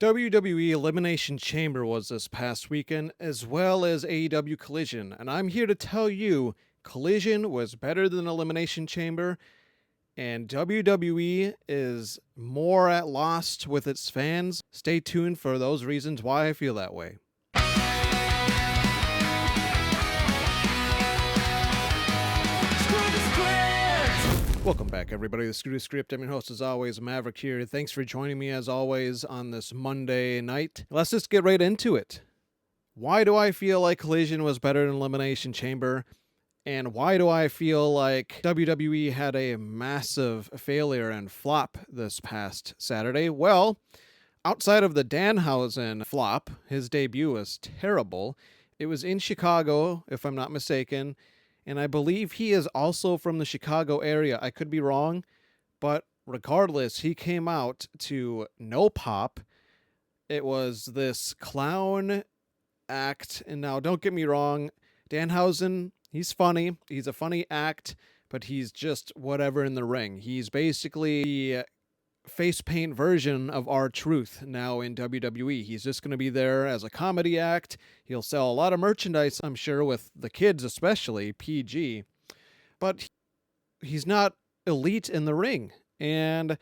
WWE Elimination Chamber was this past weekend, as well as AEW Collision, and I'm here to tell you Collision was better than Elimination Chamber, and WWE is more at lost with its fans. Stay tuned for those reasons why I feel that way. Welcome back, everybody. The Screw Script. I'm your host, as always, Maverick here. Thanks for joining me, as always, on this Monday night. Let's just get right into it. Why do I feel like Collision was better than Elimination Chamber? And why do I feel like WWE had a massive failure and flop this past Saturday? Well, outside of the Danhausen flop, his debut was terrible. It was in Chicago, if I'm not mistaken. And I believe he is also from the Chicago area. I could be wrong, but regardless, he came out to no pop. It was this clown act. And now, don't get me wrong, Danhausen, he's funny. He's a funny act, but he's just whatever in the ring. He's basically the face paint version of R-Truth now in WWE. He's just going to be there as a comedy act. He'll sell a lot of merchandise, I'm sure, with the kids especially, PG. But he's not elite in the ring. And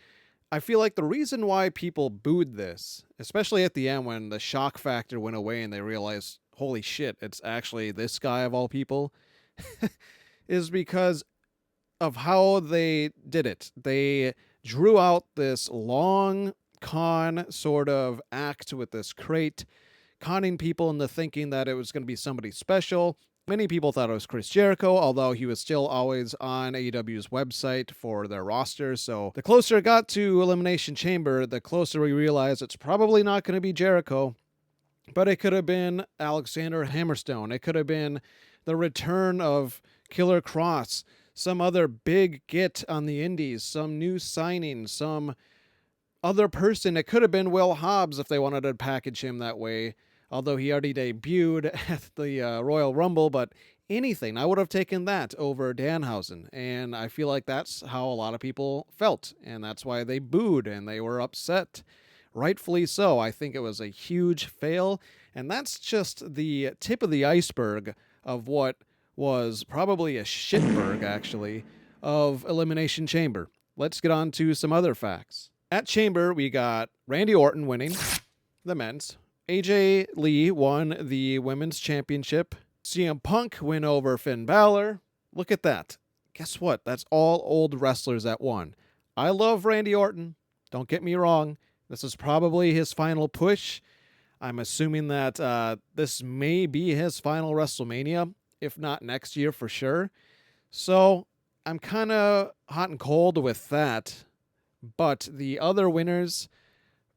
I feel like the reason why people booed this, especially at the end when the shock factor went away and they realized, holy shit, it's actually this guy of all people, is because of how they did it. They drew out this long con sort of act with this crate, conning people into thinking that it was going to be somebody special. Many people thought it was Chris Jericho, although he was still always on AEW's website for their roster. So the closer it got to Elimination Chamber, the closer we realized it's probably not going to be Jericho. But it could have been Alexander Hammerstone. It could have been the return of Killer Cross, some other big get on the indies, some new signing, some other person. It could have been Will Hobbs if they wanted to package him that way, although he already debuted at the Royal Rumble. But anything, I would have taken that over Danhausen. And I feel like that's how a lot of people felt. And that's why they booed and they were upset. Rightfully so. I think it was a huge fail. And that's just the tip of the iceberg of what was probably a shitberg, actually, of Elimination Chamber. Let's get on to some other facts. At Chamber, we got Randy Orton winning the men's. AJ Lee won the women's championship. CM Punk win over Finn Balor. Look at that. Guess what? That's all old wrestlers that won. I love Randy Orton. Don't get me wrong. This is probably his final push. I'm assuming that this may be his final WrestleMania, if not next year for sure. So I'm kind of hot and cold with that. But the other winners,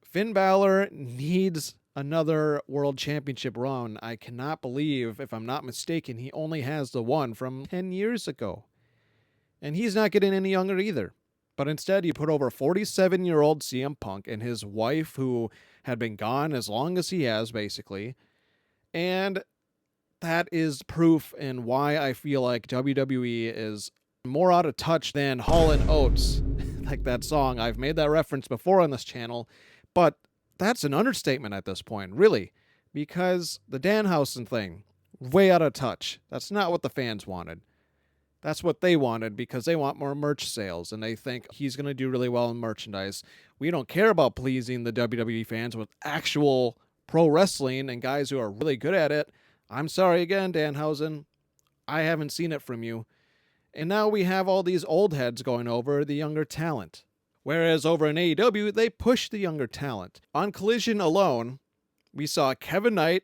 Finn Balor needs another world championship run. I cannot believe, if I'm not mistaken, he only has the one from 10 years ago. And he's not getting any younger either. But instead, you put over 47-year-old CM Punk and his wife, who had been gone as long as he has, basically. And that is proof in why I feel like WWE is more out of touch than Hall & Oates. Like that song. I've made that reference before on this channel, but that's an understatement at this point, really, because the Danhausen thing, way out of touch. That's not what the fans wanted. That's what they wanted because they want more merch sales, and they think he's going to do really well in merchandise. We don't care about pleasing the WWE fans with actual pro wrestling and guys who are really good at it. I'm sorry again, Danhausen. I haven't seen it from you. And now we have all these old heads going over the younger talent. Whereas over in AEW, they push the younger talent. On Collision alone, we saw Kevin Knight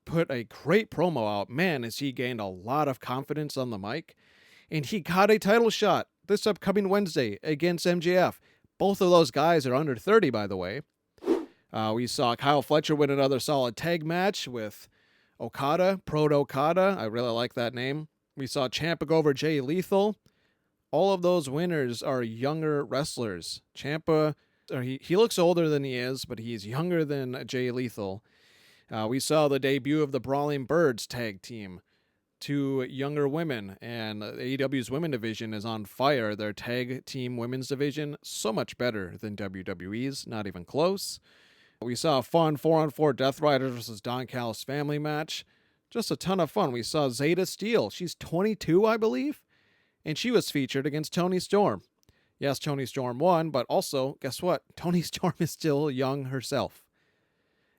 put a great promo out. Man, has he gained a lot of confidence on the mic. And he got a title shot this upcoming Wednesday against MJF. Both of those guys are under 30, by the way. We saw Kyle Fletcher win another solid tag match with Okada, Proto-Okada. I really like that name. We saw Ciampa go over Jay Lethal. All of those winners are younger wrestlers. Ciampa, he looks older than he is, but he's younger than Jay Lethal. We saw the debut of the Brawling Birds tag team. Two younger women, and AEW's women division is on fire. Their tag team women's division, so much better than WWE's, not even close. We saw a fun 4-on-4 Death Riders versus Don Callis family match. Just a ton of fun. We saw Zeta Steele. She's 22, I believe, and she was featured against Toni Storm. Yes, Toni Storm won, but also, guess what? Toni Storm is still young herself.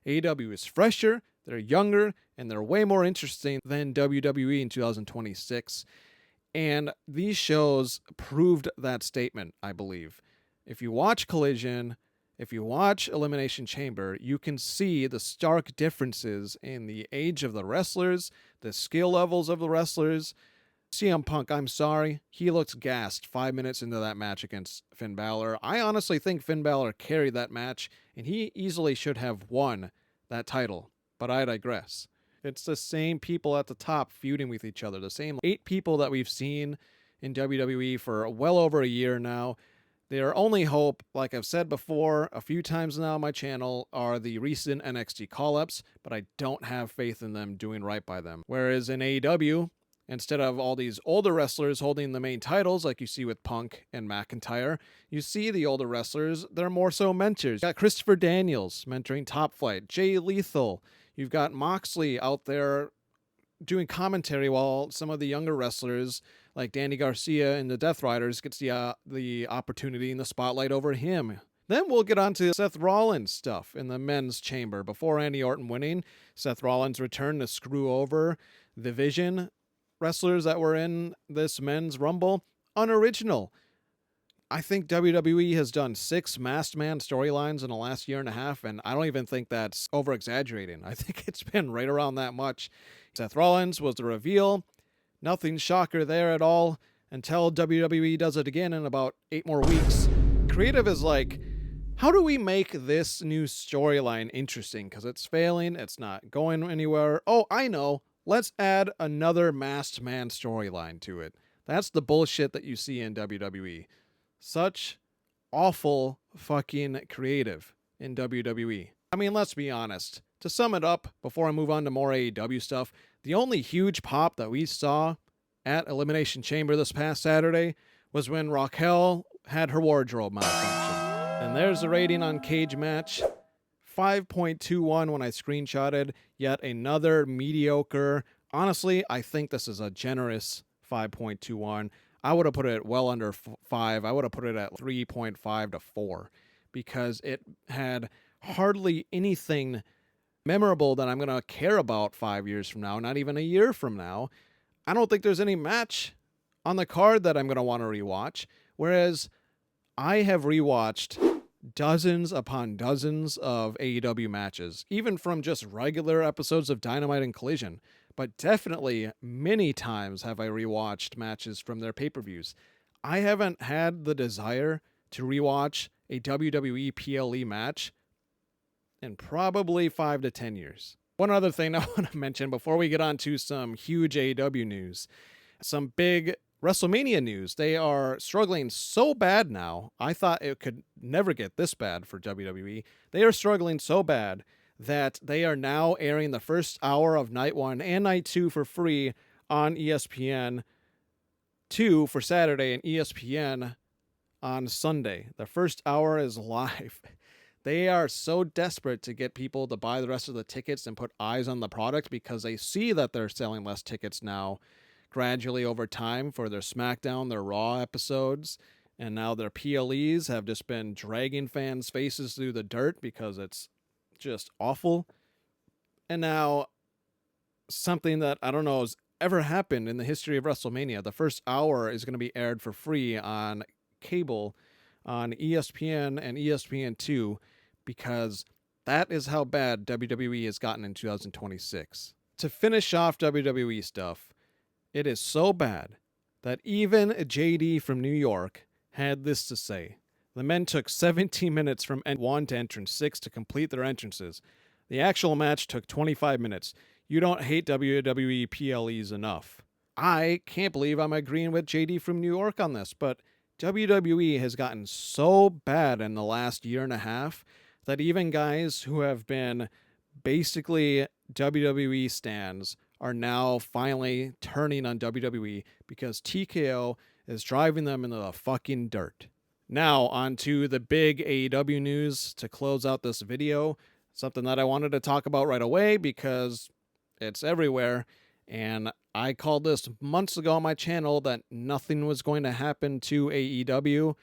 AEW is fresher, they're younger, and they're way more interesting than WWE in 2026. And these shows proved that statement, I believe. If you watch Collision, if you watch Elimination Chamber, you can see the stark differences in the age of the wrestlers, the skill levels of the wrestlers. CM Punk, I'm sorry, he looks gassed 5 minutes into that match against Finn Balor. I honestly think Finn Balor carried that match, and he easily should have won that title, but I digress. It's the same people at the top feuding with each other, the same 8 people that we've seen in WWE for well over a year now. Their only hope, like I've said before a few times now on my channel, are the recent NXT call-ups, but I don't have faith in them doing right by them. Whereas in AEW, instead of all these older wrestlers holding the main titles like you see with Punk and McIntyre, you see the older wrestlers, they're more so mentors. You got Christopher Daniels mentoring Top Flight, Jay Lethal. You've got Moxley out there doing commentary while some of the younger wrestlers like Danny Garcia and the Death Riders gets the opportunity and the spotlight over him. Then we'll get on to Seth Rollins stuff in the men's chamber. Before Randy Orton winning, Seth Rollins returned to screw over the Vision wrestlers that were in this men's Rumble. Unoriginal. I think WWE has done 6 masked man storylines in the last year and a half, and I don't even think that's over-exaggerating. I think it's been right around that much. Seth Rollins was the reveal. Nothing shocker there at all until WWE does it again in about 8 more weeks. Creative is like, how do we make this new storyline interesting? Because it's failing. It's not going anywhere. Oh, I know. Let's add another masked man storyline to it. That's the bullshit that you see in WWE. Such awful fucking creative in WWE. I mean, let's be honest. To sum it up, before I move on to more AEW stuff, the only huge pop that we saw at Elimination Chamber this past Saturday was when Raquel had her wardrobe malfunction. And there's the rating on Cage Match. 5.21 when I screenshotted. Yet another mediocre. Honestly, I think this is a generous 5.21. I would have put it well under 5. I would have put it at 3.5 to 4 because it had hardly anything memorable that I'm going to care about 5 years from now, not even a year from now. I don't think there's any match on the card that I'm going to want to rewatch, whereas I have rewatched dozens upon dozens of AEW matches, even from just regular episodes of Dynamite and Collision, but definitely many times have I rewatched matches from their pay-per-views. I haven't had the desire to rewatch a WWE PLE match in probably 5 to 10 years. One other thing I want to mention before we get on to some huge AEW news, some big WrestleMania news. They are struggling so bad now. I thought it could never get this bad for WWE. They are struggling so bad that they are now airing the first hour of Night 1 and Night 2 for free on ESPN 2 for Saturday and ESPN on Sunday. The first hour is live. They are so desperate to get people to buy the rest of the tickets and put eyes on the product because they see that they're selling less tickets now gradually over time for their SmackDown, their Raw episodes, and now their PLEs have just been dragging fans' faces through the dirt because it's just awful. And now something that I don't know has ever happened in the history of WrestleMania. The first hour is going to be aired for free on cable on ESPN and ESPN2 because that is how bad WWE has gotten in 2026. To finish off WWE stuff, it is so bad that even JD from New York had this to say. The men took 17 minutes from end 1 to entrance 6 to complete their entrances. The actual match took 25 minutes. You don't hate WWE PLEs enough. I can't believe I'm agreeing with JD from New York on this, but WWE has gotten so bad in the last year and a half that even guys who have been basically WWE stans are now finally turning on WWE because TKO is driving them into the fucking dirt. Now, on to the big AEW news to close out this video. Something that I wanted to talk about right away because it's everywhere. And I called this months ago on my channel that nothing was going to happen to AEW.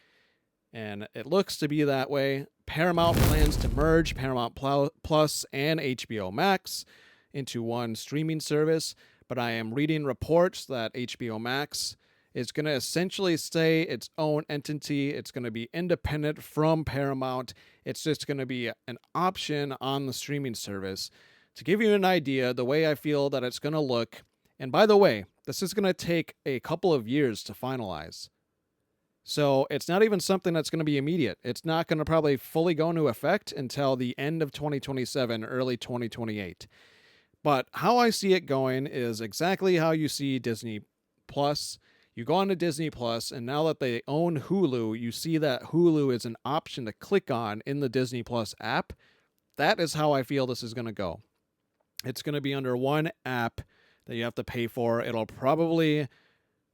And it looks to be that way. Paramount plans to merge Paramount Plus and HBO Max into one streaming service. But I am reading reports that HBO Max is going to essentially stay its own entity. It's going to be independent from Paramount. It's just going to be an option on the streaming service. To give you an idea, the way I feel that it's going to look, and by the way, this is going to take a couple of years to finalize. So it's not even something that's going to be immediate. It's not going to probably fully go into effect until the end of 2027, early 2028. But how I see it going is exactly how you see Disney Plus. You go on to Disney Plus, and now that they own Hulu, you see that Hulu is an option to click on in the Disney Plus app. That is how I feel this is going to go. It's going to be under one app that you have to pay for. It'll probably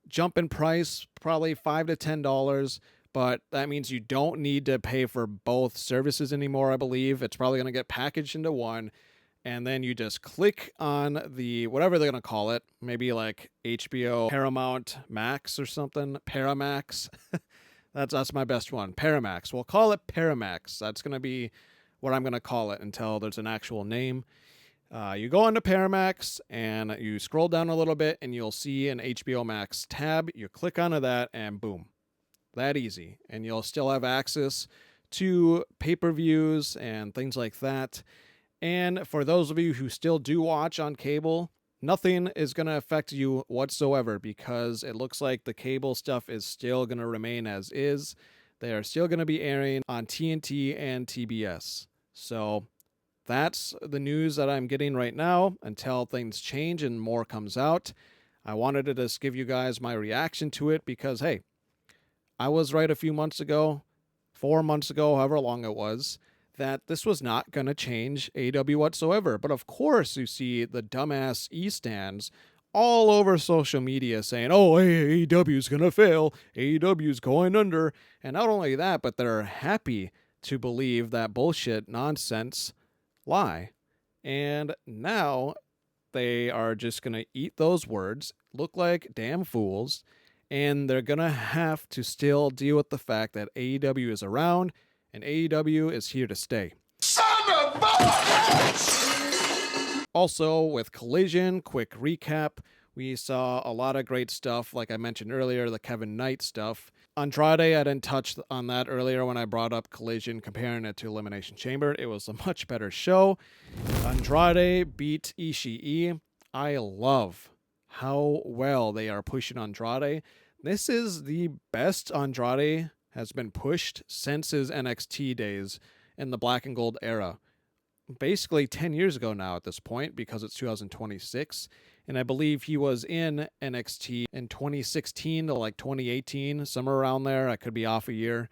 jump in price, probably $5 to $10, but that means you don't need to pay for both services anymore, I believe. It's probably going to get packaged into one. And then you just click on the, whatever they're going to call it, maybe like HBO Paramount Max or something, Paramax. That's my best one, Paramax. We'll call it Paramax. That's going to be what I'm going to call it until there's an actual name. You go onto Paramax and you scroll down a little bit and you'll see an HBO Max tab. You click onto that and boom, that easy. And you'll still have access to pay-per-views and things like that. And for those of you who still do watch on cable, nothing is going to affect you whatsoever because it looks like the cable stuff is still going to remain as is. They are still going to be airing on TNT and TBS. So that's the news that I'm getting right now until things change and more comes out. I wanted to just give you guys my reaction to it because, hey, I was right a few months ago, 4 months ago, however long it was, that this was not going to change AEW whatsoever. But of course, you see the dumbass E-stands all over social media saying, oh, hey, AEW is going to fail. AEW is going under. And not only that, but they're happy to believe that bullshit nonsense lie. And now they are just going to eat those words, look like damn fools, and they're going to have to still deal with the fact that AEW is around and AEW is here to stay. Son of a bitch! Also, with Collision, quick recap, we saw a lot of great stuff. Like I mentioned earlier, the Kevin Knight stuff. Andrade, I didn't touch on that earlier when I brought up Collision, comparing it to Elimination Chamber. It was a much better show. Andrade beat Ishii. I love how well they are pushing Andrade. This is the best Andrade has been pushed since his NXT days in the black and gold era. Basically 10 years ago now at this point, because it's 2026. And I believe he was in NXT in 2016 to like 2018, somewhere around there. I could be off a year.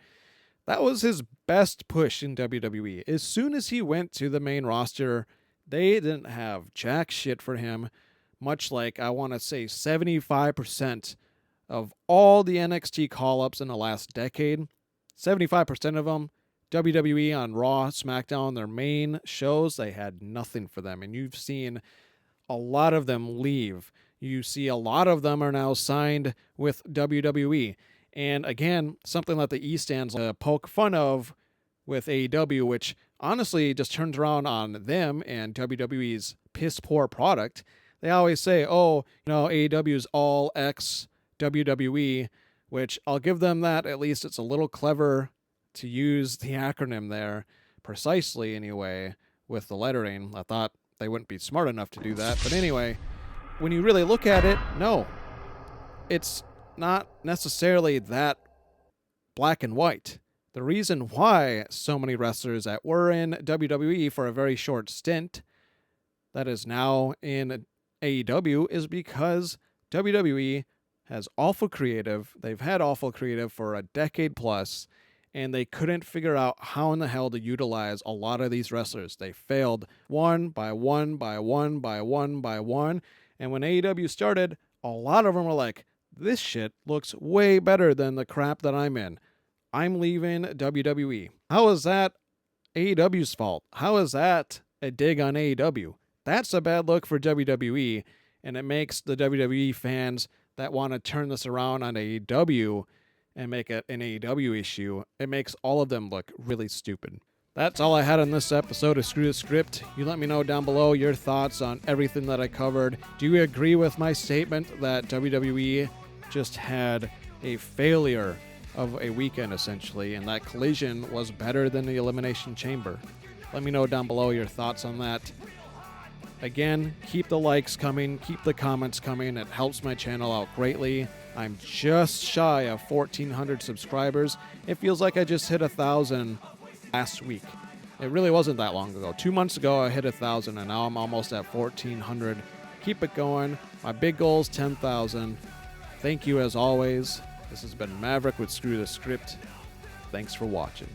That was his best push in WWE. As soon as he went to the main roster, they didn't have jack shit for him. Much like, I want to say 75% of all the NXT call-ups in the last decade, 75% of them, WWE on Raw, SmackDown, their main shows, they had nothing for them. And you've seen a lot of them leave. You see a lot of them are now signed with WWE. And again, something that the E-stands poke fun of with AEW, which honestly just turns around on them and WWE's piss-poor product. They always say, oh, AEW is all X WWE, which I'll give them that. At least it's a little clever to use the acronym there precisely anyway with the lettering. I thought they wouldn't be smart enough to do that. But anyway, when you really look at it, no, it's not necessarily that black and white. The reason why so many wrestlers that were in WWE for a very short stint that is now in AEW is because WWE has awful creative. They've had awful creative for a decade plus, and they couldn't figure out how in the hell to utilize a lot of these wrestlers. They failed one by one by one by one by one. And when AEW started, a lot of them were like, this shit looks way better than the crap that I'm in. I'm leaving WWE. How is that AEW's fault? How is that a dig on AEW? That's a bad look for WWE, and it makes the WWE fans that want to turn this around on AEW and make it an AEW issue, it makes all of them look really stupid. That's all I had on this episode of Screw the Script. You let me know down below your thoughts on everything that I covered. Do you agree with my statement that WWE just had a failure of a weekend, essentially, and that Collision was better than the Elimination Chamber? Let me know down below your thoughts on that. Again, keep the likes coming, keep the comments coming. It helps my channel out greatly. I'm just shy of 1,400 subscribers. It feels like I just hit 1,000 last week. It really wasn't that long ago. 2 months ago, I hit 1,000, and now I'm almost at 1,400. Keep it going. My big goal is 10,000. Thank you as always. This has been Maverick with Screw the Script. Thanks for watching.